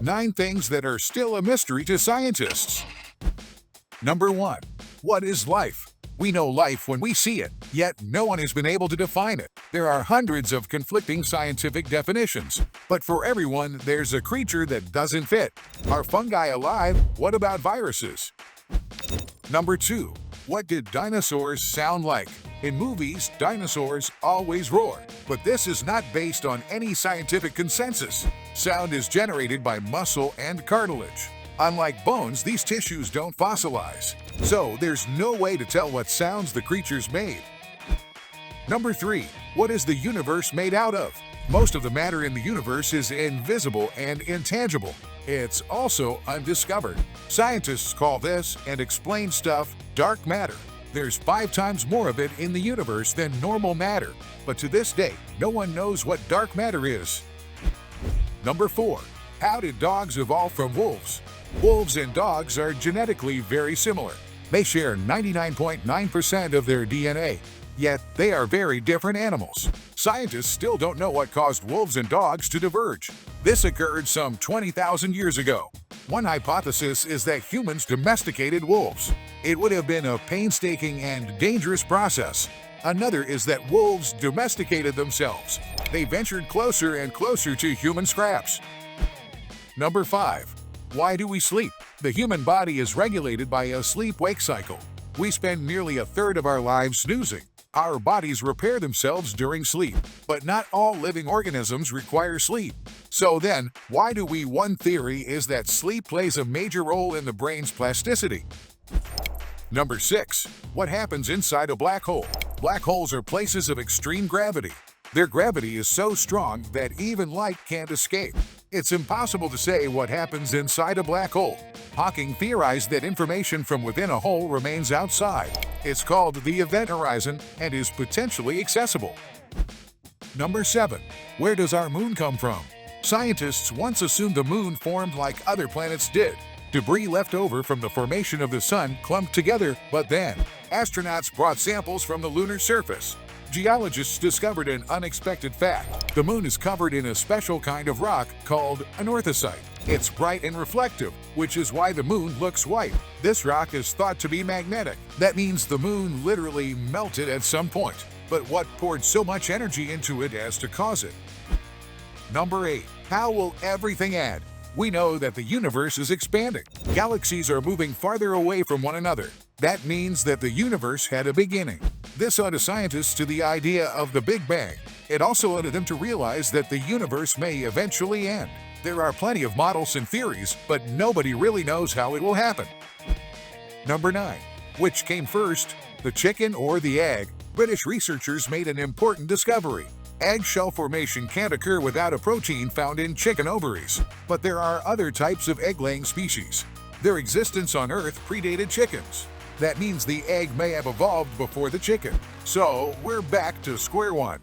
9 things that are still a mystery to scientists. Number 1. What is life? We know life when we see it, yet no one has been able to define it. There are hundreds of conflicting scientific definitions, but for everyone, there's a creature that doesn't fit. Are fungi alive? What about viruses? Number 2. What did dinosaurs sound like? In movies, dinosaurs always roar, but this is not based on any scientific consensus. Sound is generated by muscle and cartilage. Unlike bones, these tissues don't fossilize, so there's no way to tell what sounds the creatures made. Number 3. What is the universe made out of? Most of the matter in the universe is invisible and intangible. It's also undiscovered. Scientists call this and explain stuff dark matter. There's 5 times more of it in the universe than normal matter, but to this day, no one knows what dark matter is. Number 4. How did dogs evolve from wolves? Wolves and dogs are genetically very similar. They share 99.9% of their DNA, yet they are very different animals. Scientists still don't know what caused wolves and dogs to diverge. This occurred some 20,000 years ago. One hypothesis is that humans domesticated wolves. It would have been a painstaking and dangerous process. Another is that wolves domesticated themselves. They ventured closer and closer to human scraps. Number 5. Why do we sleep? The human body is regulated by a sleep-wake cycle. We spend nearly a third of our lives snoozing. Our bodies repair themselves during sleep, but not all living organisms require sleep. So then, why do we? One theory is that sleep plays a major role in the brain's plasticity. Number 6. What happens inside a black hole? Black holes are places of extreme gravity. Their gravity is so strong that even light can't escape. It's impossible to say what happens inside a black hole. Hawking theorized that information from within a hole remains outside. It's called the event horizon and is potentially accessible. Number 7. Where does our moon come from? Scientists once assumed the moon formed like other planets did. Debris left over from the formation of the sun clumped together, but then astronauts brought samples from the lunar surface. Geologists discovered an unexpected fact. The moon is covered in a special kind of rock called anorthosite. It's bright and reflective, which is why the moon looks white. This rock is thought to be magnetic. That means the moon literally melted at some point. But what poured so much energy into it as to cause it? Number 8. How will everything end? We know that the universe is expanding. Galaxies are moving farther away from one another. That means that the universe had a beginning. This led scientists to the idea of the Big Bang. It also led them to realize that the universe may eventually end. There are plenty of models and theories, but nobody really knows how it will happen. Number 9. Which came first, the chicken or the egg? British researchers made an important discovery. Eggshell formation can't occur without a protein found in chicken ovaries. But there are other types of egg-laying species. Their existence on Earth predated chickens. That means the egg may have evolved before the chicken. So we're back to square one.